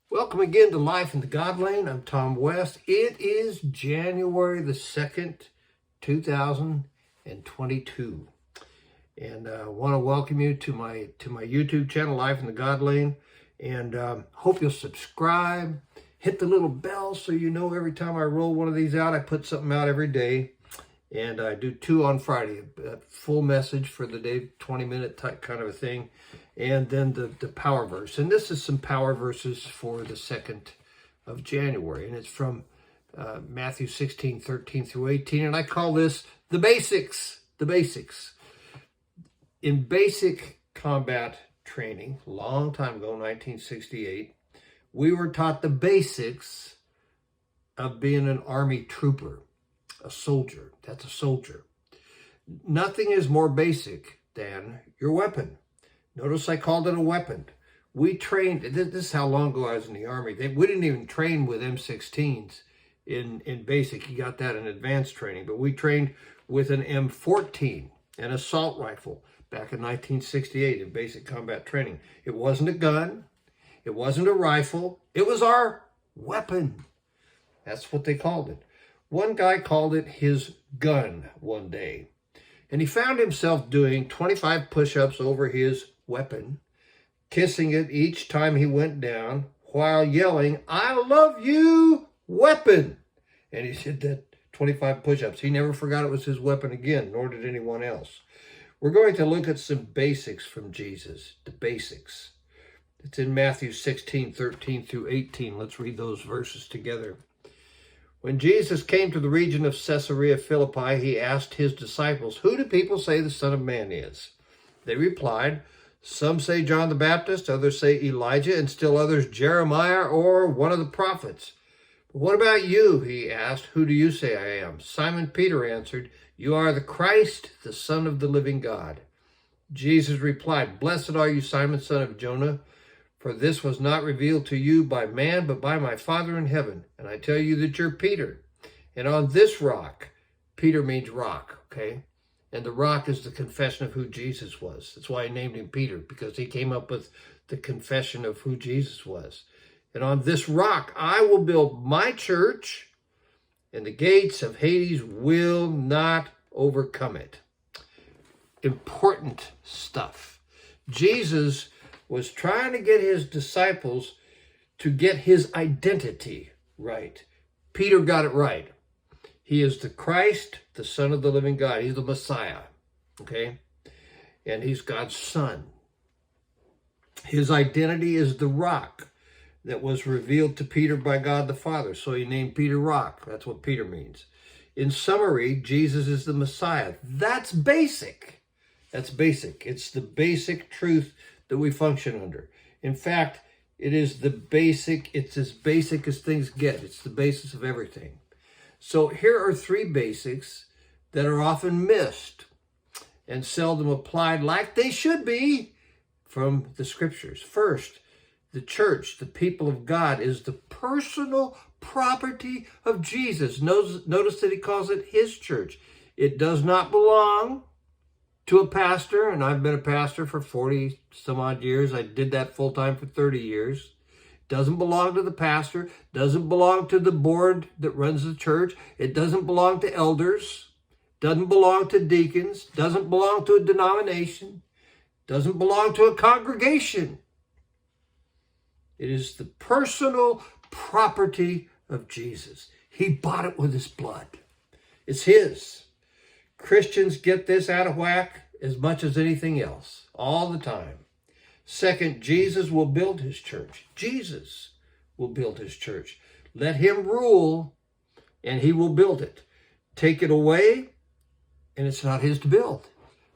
Welcome again to Life in the God Lane. I'm Tom West. It is January the 2nd, 2022. And I want to welcome you to my YouTube channel, Life in the God Lane. And hope you'll subscribe, hit the little bell so you know every time I roll one of these out. I put something out every day. And I do 2 on Friday, a full message for the day, 20-minute type kind of a thing. And then the power verse. And this is some power verses for the 2nd of January. And it's from Matthew 16, 13 through 18. And I call this the basics. The basics. In basic combat training, a long time ago, 1968, we were taught the basics of being an Army trooper. A soldier. That's a soldier. Nothing is more basic than your weapon. Notice I called it a weapon. We trained, this is how long ago I was in the Army. We didn't even train with M16s in basic. You got that in advanced training. But we trained with an M14, an assault rifle, back in 1968 in basic combat training. It wasn't a gun. It wasn't a rifle. It was our weapon. That's what they called it. One guy called it his gun one day, and he found himself doing 25 push-ups over his weapon, kissing it each time he went down while yelling, "I love you, weapon." And he did that 25 push-ups. He never forgot it was his weapon again, nor did anyone else. We're going to look at some basics from Jesus, the basics. It's in Matthew 16, 13 through 18. Let's read those verses together. When Jesus came to the region of Caesarea Philippi, he asked his disciples, "Who do people say the Son of Man is?" They replied, "Some say John the Baptist, others say Elijah, and still others Jeremiah or one of the prophets." "But what about you?" he asked. "Who do you say I am?" Simon Peter answered, "You are the Christ, the Son of the living God." Jesus replied, "Blessed are you, Simon, son of Jonah, for this was not revealed to you by man, but by my Father in heaven. And I tell you that you're Peter. And on this rock," Peter means rock, okay? And the rock is the confession of who Jesus was. That's why I named him Peter, because he came up with the confession of who Jesus was. "And on this rock, I will build my church, and the gates of Hades will not overcome it." Important stuff. Jesus was trying to get his disciples to get his identity right. Peter got it right. He is the Christ, the Son of the living God. He's the Messiah, okay? And he's God's Son. His identity is the rock that was revealed to Peter by God the Father. So he named Peter Rock. That's what Peter means. In summary, Jesus is the Messiah. That's basic. That's basic. It's the basic truth that we function under. In fact, it is the basic, it's as basic as things get. It's the basis of everything. So here are 3 basics that are often missed and seldom applied like they should be from the scriptures. First, the church, the people of God, is the personal property of Jesus. Notice that he calls it his church. It does not belong to a pastor, and I've been a pastor for 40 some odd years. I did that full time for 30 years. Doesn't belong to the pastor, doesn't belong to the board that runs the church. It doesn't belong to elders, doesn't belong to deacons, doesn't belong to a denomination, doesn't belong to a congregation. It is the personal property of Jesus. He bought it with his blood. It's his. Christians get this out of whack as much as anything else, all the time. Second, Jesus will build his church. Jesus will build his church. Let him rule, and he will build it. Take it away, and it's not his to build.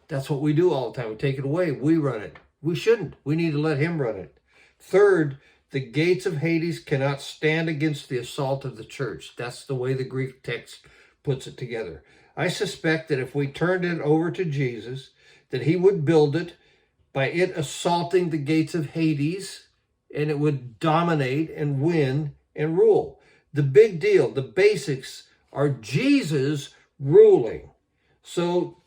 That's what we do all the time. We take it away. We run it. We shouldn't. We need to let him run it. Third, the gates of Hades cannot stand against the assault of the church. That's the way the Greek text puts it together. I suspect that if we turned it over to Jesus, that he would build it by it assaulting the gates of Hades, and it would dominate and win and rule. The big deal, the basics, are Jesus ruling. So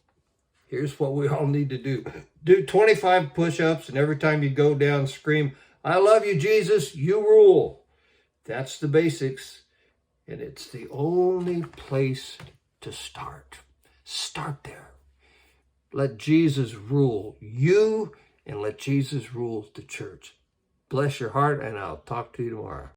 here's what we all need to do. Do 25 push-ups, and every time you go down, scream, I love you, Jesus. You rule. That's the basics. And it's the only place to start. Start there. Let Jesus rule you and let Jesus rule the church. Bless your heart, and I'll talk to you tomorrow.